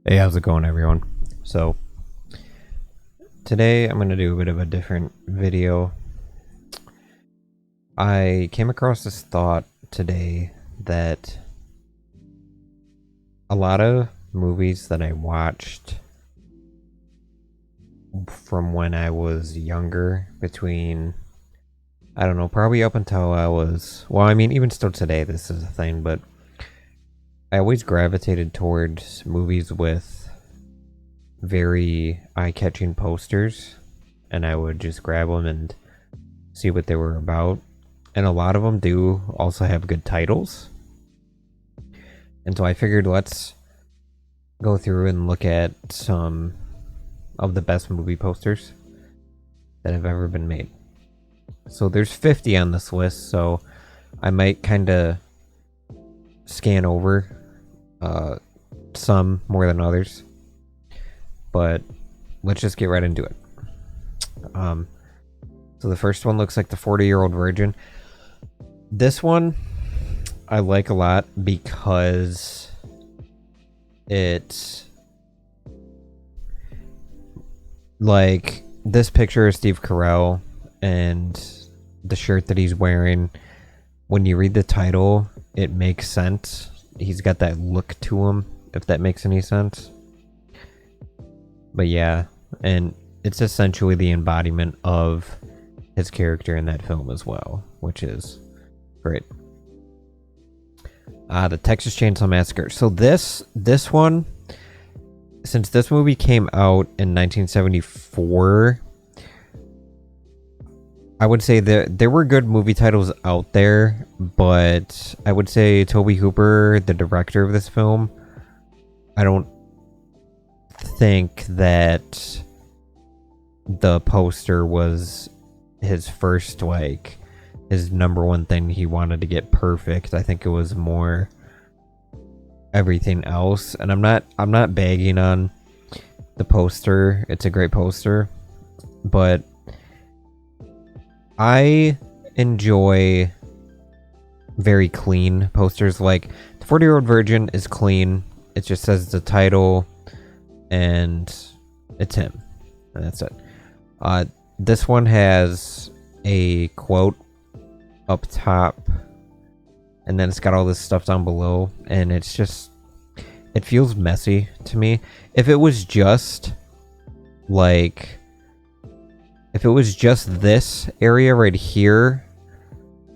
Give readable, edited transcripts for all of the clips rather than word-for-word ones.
Hey, how's it going, everyone? So, today I'm going to do a bit of a different video. I came across this thought today that a lot of movies that I watched from when I was younger, between, I don't know, probably up until I was, well, I mean, even still today, this is a thing, but I always gravitated towards movies with very eye-catching posters, and I would just grab them and see what they were about. And a lot of them do also have good titles. And so I figured let's go through and look at some of the best movie posters that have ever been made. So there's 50 on this list, so I might kind of scan over some more than others. But let's just get right into it. So the first one looks like the 40-Year-Old Virgin. This one I like a lot because it's like this picture of Steve Carell and the shirt that he's wearing. When you read the title, it makes sense. He's got that look to him, if that makes any sense. But yeah, and it's essentially the embodiment of his character in that film as well, which is great. The Texas Chainsaw Massacre. So this one, since this movie came out in 1974, I would say that there were good movie titles out there, but I would say Tobe Hooper, the director of this film, I don't think that the poster was his first, like, his number one thing he wanted to get perfect. I think it was more everything else. And I'm not bagging on the poster. It's a great poster, but I enjoy very clean posters. Like the 40-Year-Old Virgin is clean. It just says the title and it's him, and that's it. This one has a quote up top, and then it's got all this stuff down below, and it's just, it feels messy to me. If it was just like, if it was just this area right here,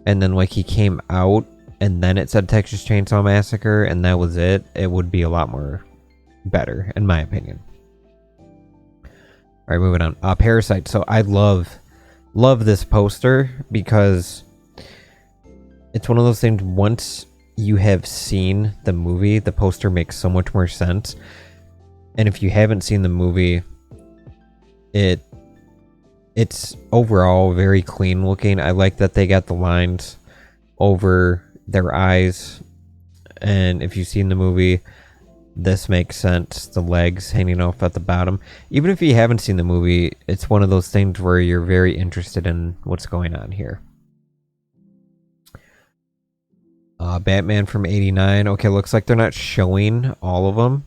and then like he came out and then it said Texas Chainsaw Massacre and that was it, it would be a lot more better, in my opinion. All right, moving on. Parasite. So I love this poster because it's one of those things, once you have seen the movie, the poster makes so much more sense. And if you haven't seen the movie, it's overall very clean looking. I like that they got the lines over their eyes. And if you've seen the movie, this makes sense. The legs hanging off at the bottom. Even if you haven't seen the movie, it's one of those things where you're very interested in what's going on here. Batman from '89. Okay, looks like they're not showing all of them.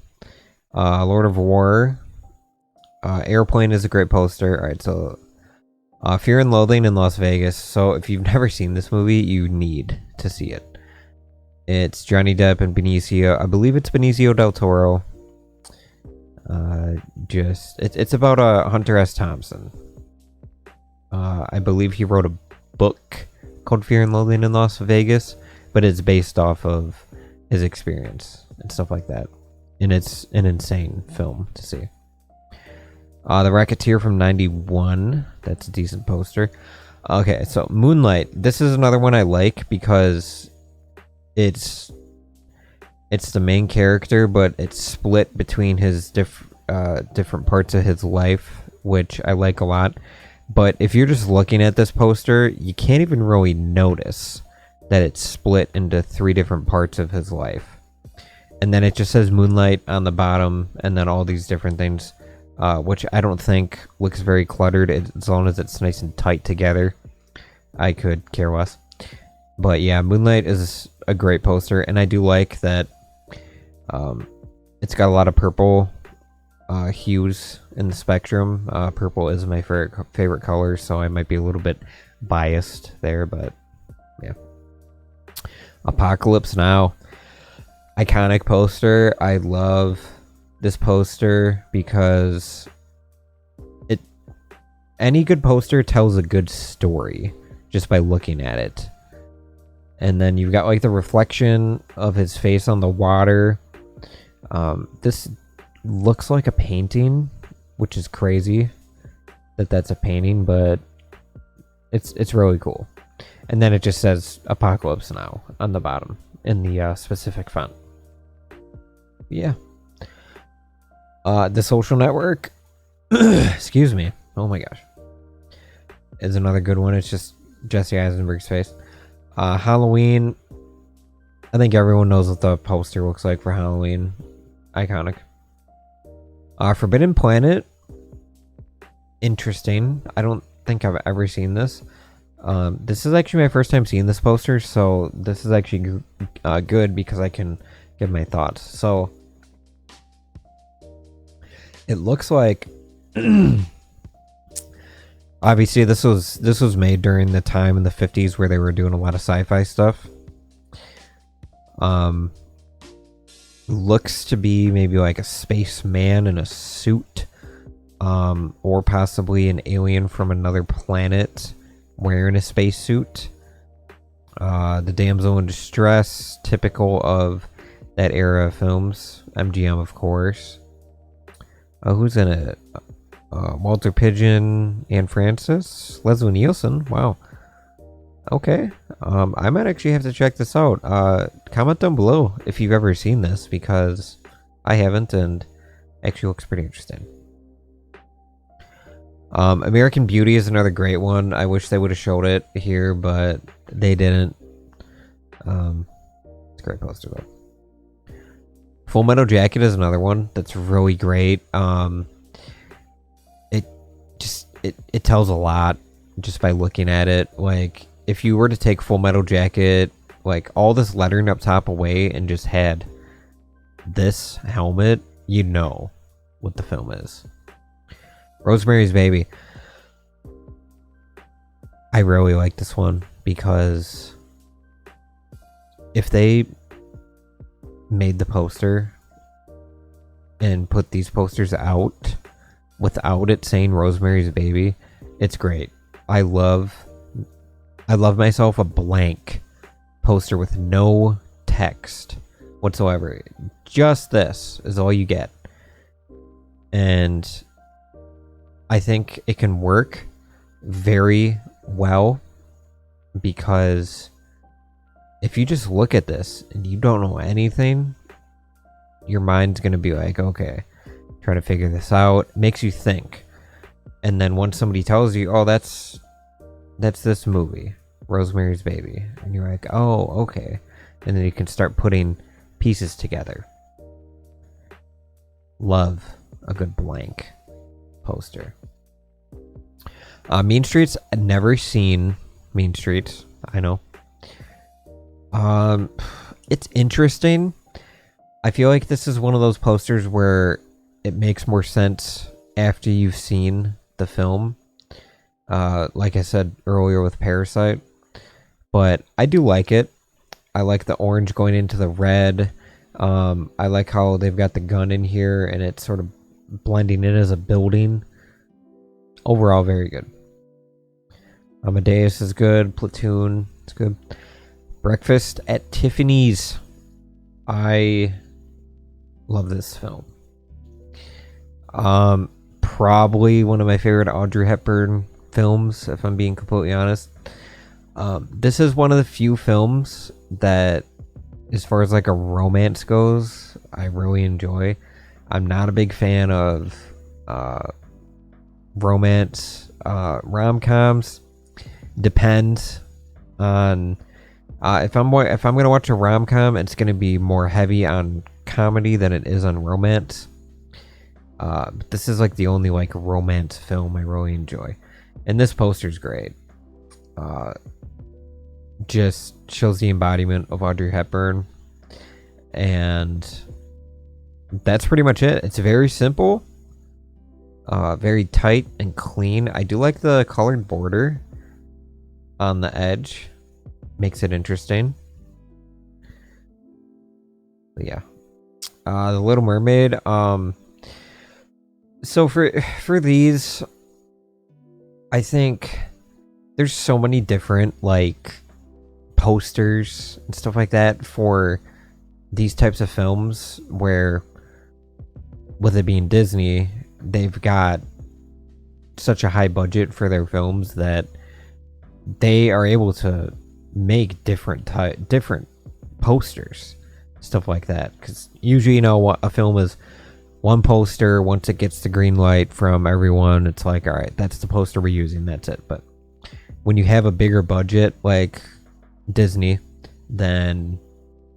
Lord of War. Airplane is a great poster. All right, so Fear and Loathing in Las Vegas. So if you've never seen this movie, you need to see it. It's Johnny Depp and Benicio. I believe it's Benicio del Toro. It's about Hunter S. Thompson. I believe he wrote a book called Fear and Loathing in Las Vegas, but it's based off of his experience and stuff like that. And it's an insane film to see. The Racketeer from '91. That's a decent poster. Okay, so Moonlight. This is another one I like because it's the main character, but it's split between his different parts of his life, which I like a lot. But if you're just looking at this poster, you can't even really notice that it's split into 3 different parts of his life. And then it just says Moonlight on the bottom, and then all these different things, which I don't think looks very cluttered. As long as it's nice and tight together, I could care less. But yeah, Moonlight is a great poster, and I do like that It's got a lot of purple hues in the spectrum. Purple is my favorite color, so I might be a little bit biased there, but yeah. Apocalypse Now. Iconic poster. I love this poster because any good poster tells a good story just by looking at it. And then you've got like the reflection of his face on the water. This looks like a painting, which is crazy that that's a painting, but it's really cool. And then it just says Apocalypse Now on the bottom in the specific font. Yeah. The Social Network. Excuse me. Oh my gosh. Is another good one. It's just Jesse Eisenberg's face. Halloween. I think everyone knows what the poster looks like for Halloween. Iconic. Forbidden Planet. Interesting. I don't think I've ever seen this. This is actually my first time seeing this poster, so this is actually good because I can give my thoughts. So it looks like obviously this was made during the time in the 50s where they were doing a lot of sci-fi stuff. Looks to be maybe like a spaceman in a suit, or possibly an alien from another planet wearing a spacesuit. The damsel in distress, typical of that era of films. MGM, of course. Who's in it? Walter Pidgeon, Anne Francis, Leslie Nielsen. Wow. Okay. I might actually have to check this out. Comment down below if you've ever seen this, because I haven't, and actually looks pretty interesting. American Beauty is another great one. I wish they would have showed it here, but they didn't. It's a great poster though. Full Metal Jacket is another one that's really great. It tells a lot just by looking at it. Like, if you were to take Full Metal Jacket, like all this lettering up top away, and just had this helmet, you know what the film is. Rosemary's Baby. I really like this one because if they made the poster and put these posters out without it saying Rosemary's Baby, it's great. I love myself a blank poster with no text whatsoever. Just this is all you get. And I think it can work very well, because if you just look at this and you don't know anything, your mind's going to be like, okay, try to figure this out. It makes you think. And then once somebody tells you, oh, that's this movie, Rosemary's Baby, and you're like, oh, okay. And then you can start putting pieces together. Love a good blank poster. Mean Streets. I've never seen Mean Streets. I know. It's interesting. I feel like this is one of those posters where it makes more sense after you've seen the film. Like I said earlier with Parasite. But I do like it. I like the orange going into the red. I like how they've got the gun in here and it's sort of blending in as a building. Overall, very good. Amadeus is good. Platoon, it's good. Breakfast at Tiffany's. I love this film. Probably one of my favorite Audrey Hepburn films, if I'm being completely honest. This is one of the few films that, as far as like a romance goes, I really enjoy. I'm not a big fan of romance rom-coms. Depends on if I'm gonna watch a rom-com, it's gonna be more heavy on comedy than it is on romance. But this is like the only like romance film I really enjoy, and this poster's great. Just shows the embodiment of Audrey Hepburn, and that's pretty much it. It's very simple, very tight and clean. I do like the colored border on the edge, makes it interesting. But yeah, the Little Mermaid. So for these, I think there's so many different like posters and stuff like that for these types of films where, with it being Disney, they've got such a high budget for their films that they are able to make different posters, stuff like that. Because usually, what a film is, one poster. Once it gets the green light from everyone, it's like, all right, that's the poster we're using. That's it. But when you have a bigger budget like Disney, then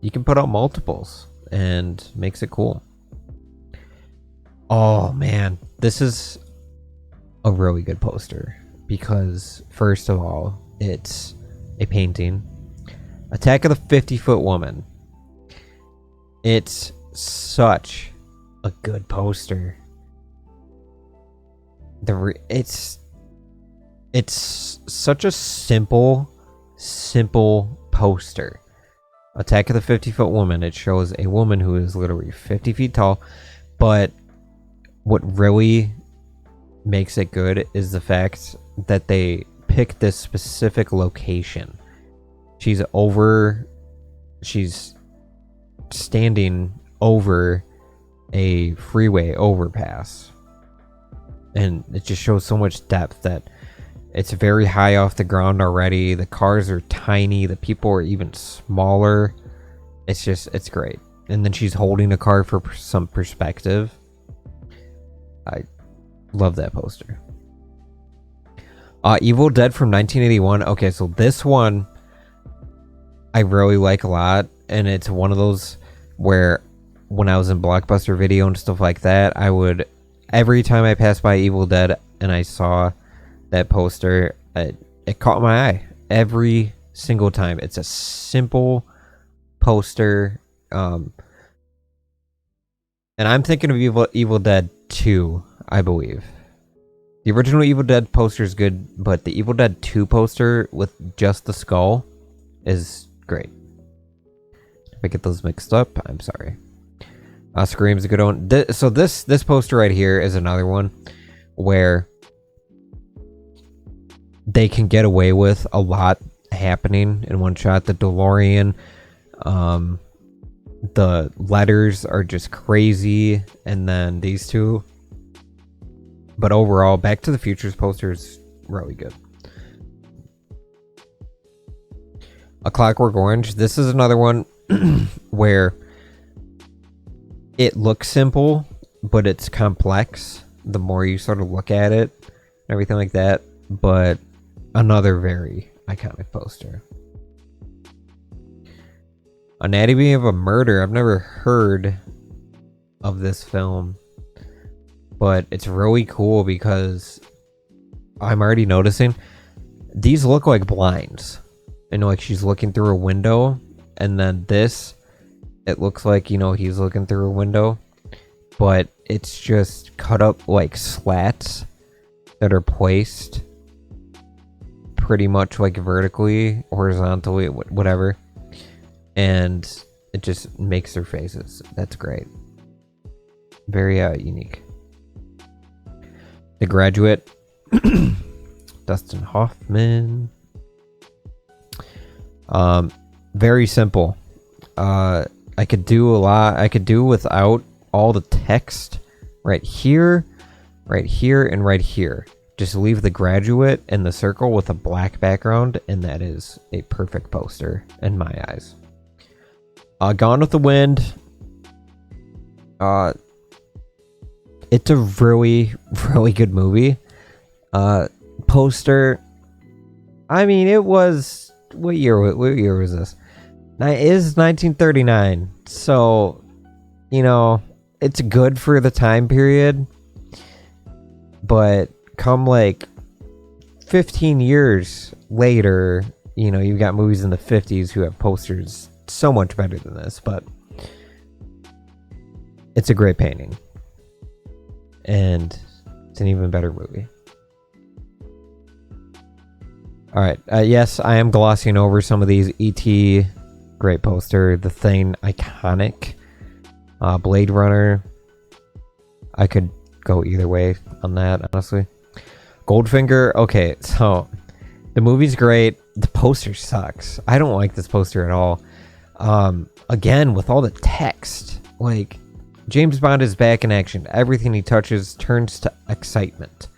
you can put out multiples and makes it cool. Oh man, this is a really good poster because first of all, it's a painting. Attack of the 50-Foot Woman. It's such a good poster. It's such a simple poster. Attack of the 50-Foot Woman. It shows a woman who is literally 50 feet tall, but what really makes it good is the fact that they pick this specific location. She's standing over a freeway overpass, and it just shows so much depth that it's very high off the ground already. The cars are tiny, the people are even smaller. It's great. And then she's holding a car for some perspective. I love that poster. Evil Dead from 1981. Okay, so this one I really like a lot, and it's one of those where when I was in Blockbuster Video and stuff like that, I would, every time I passed by Evil Dead and I saw that poster, it caught my eye every single time. It's a simple poster, and I'm thinking of Evil Dead 2, I believe. The original Evil Dead poster is good, but the Evil Dead 2 poster with just the skull is great. If I get those mixed up, I'm sorry. Scream's a good one. So this poster right here is another one where they can get away with a lot happening in one shot. The DeLorean, the letters are just crazy, and then these two. But overall, Back to the Future's poster is really good. A Clockwork Orange. This is another one where it looks simple, but it's complex the more you sort of look at it and everything like that. But another very iconic poster. Anatomy of a Murder. I've never heard of this film, but it's really cool because I'm already noticing these look like blinds. I know, like she's looking through a window, and then this, it looks like, he's looking through a window, but it's just cut up like slats that are placed pretty much like vertically, horizontally, whatever, and it just makes their faces. That's great. Very unique. The Graduate. Dustin Hoffman. Very simple. I could do a lot. I could do without all the text right here, and right here. Just leave The Graduate and the circle with a black background, and that is a perfect poster in my eyes. Gone with the Wind. It's a really, really good movie. Poster. I mean, it was, what year was this? It is 1939. So, it's good for the time period. But come like 15 years later, you've got movies in the 50s who have posters so much better than this. But it's a great painting. And it's an even better movie. Alright, yes, I am glossing over some of these. E.T., great poster. The Thing, iconic. Blade Runner, I could go either way on that, honestly. Goldfinger, okay, so the movie's great. The poster sucks. I don't like this poster at all. Again, with all the text, like, James Bond is back in action. Everything he touches turns to excitement.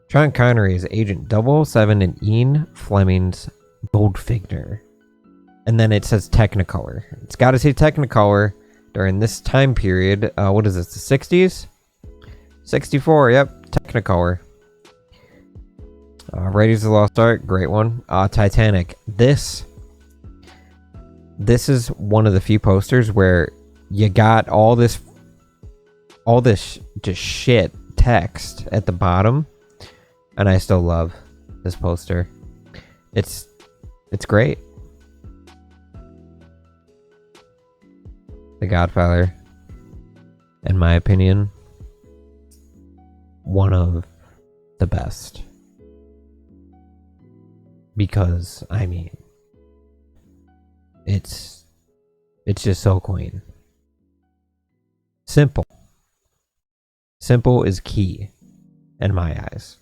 Sean Connery is Agent 007 in Ian Fleming's Goldfinger. And then it says Technicolor. It's got to say Technicolor during this time period. What is this, the 60s? 64, yep, Technicolor. Raiders of the Lost Ark, great one. Titanic. This is one of the few posters where you got all this just shit text at the bottom. And I still love this poster. It's great. The Godfather, in my opinion, one of the best. Because, I mean, it's just so clean. Simple. Simple is key in my eyes.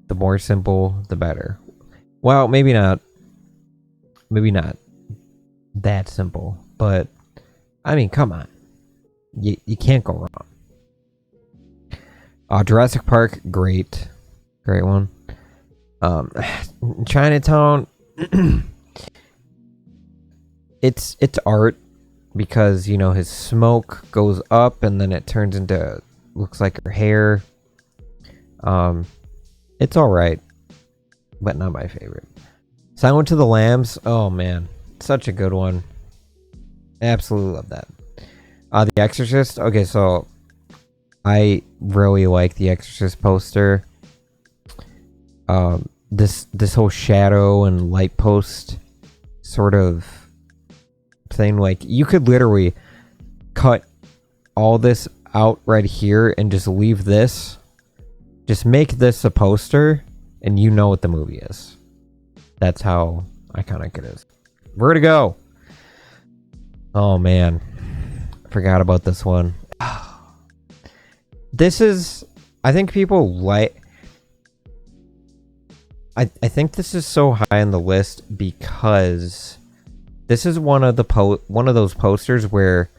The more simple, the better. Well, maybe not that simple, but I mean, come on. You can't go wrong. Jurassic Park, great one. Chinatown, it's art because, you know, his smoke goes up and then it turns into, looks like her hair. It's all right, but not my favorite. Silence of the Lambs, oh man, such a good one. Absolutely love that. The Exorcist, okay, so I really like the Exorcist poster. This whole shadow and light post sort of thing, like you could literally cut all this out right here and just leave this. Just make this a poster and you know what the movie is. That's how iconic it is. Vertigo. Oh man, I forgot about this one. This is, I think people like. I think this is so high on the list because this is one of those posters where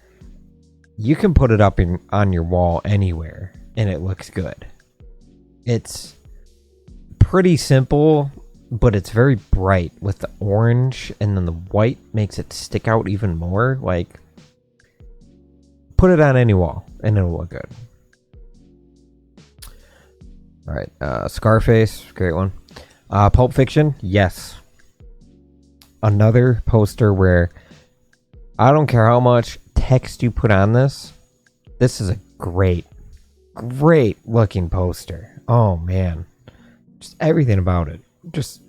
you can put it up on your wall anywhere and it looks good. It's pretty simple, but it's very bright with the orange, and then the white makes it stick out even more. Like, put it on any wall and it'll look good. All right, Scarface, great one. Pulp Fiction, yes. Another poster where I don't care how much text you put on this. This is a great looking poster. Oh man, just everything about it, just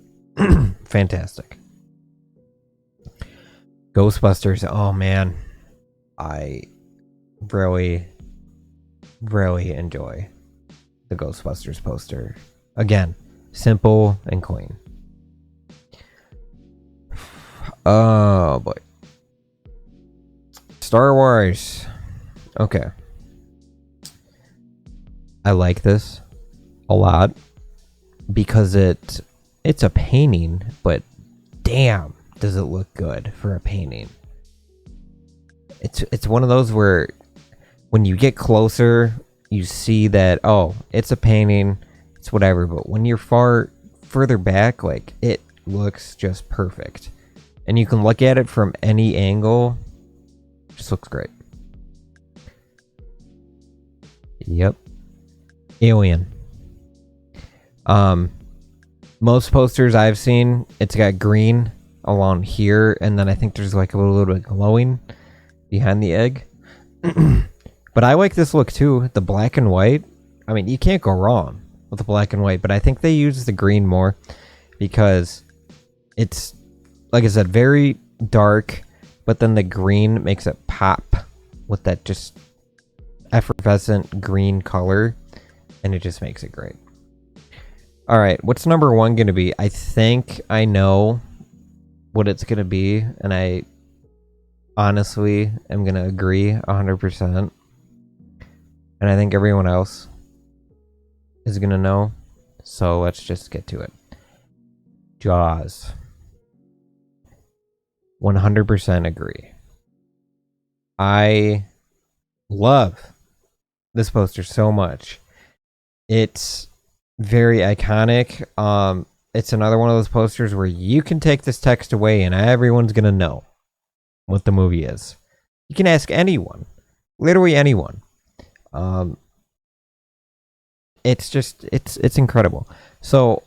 fantastic. Ghostbusters, oh man, I really enjoy the Ghostbusters poster. Again, simple and clean. Oh boy. Star Wars. Okay. I like this a lot because it's a painting, but damn, does it look good for a painting. It's one of those where when you get closer, you see that, oh, it's a painting, it's whatever, but when you're further back, like, it looks just perfect. And you can look at it from any angle. Just looks great. Yep. Alien. Most posters I've seen, it's got green along here, and then I think there's like a little bit glowing behind the egg. But I like this look too, the black and white. I mean, you can't go wrong with the black and white, but I think they use the green more because it's, like I said, very dark, but then the green makes it pop with that just effervescent green color, and it just makes it great. All right, what's number 1 going to be? I think I know what it's going to be, and I honestly am going to agree 100%. And I think everyone else is going to know. So let's just get to it. Jaws. 100% agree. I love this poster so much. It's very iconic. It's another one of those posters where you can take this text away and everyone's gonna know what the movie is. You can ask anyone, literally anyone. It's just it's incredible. So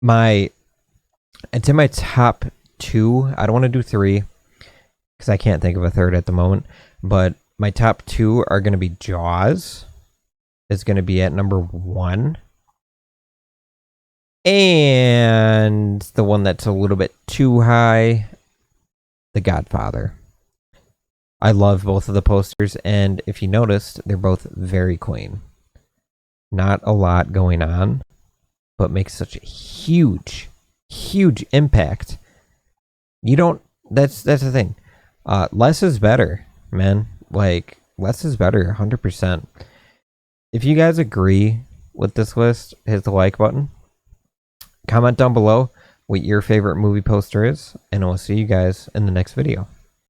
it's in my top 2. I don't want to do 3 because I can't think of a third at the moment. But my top 2 are going to be Jaws. Is going to be at number 1. And the one that's a little bit too high, The Godfather. I love both of the posters, and if you noticed, they're both very clean. Not a lot going on, but makes such a huge impact. You don't, that's the thing. Less is better, man. Like, less is better, 100%. If you guys agree with this list, hit the like button. Comment down below what your favorite movie poster is, and I'll see you guys in the next video.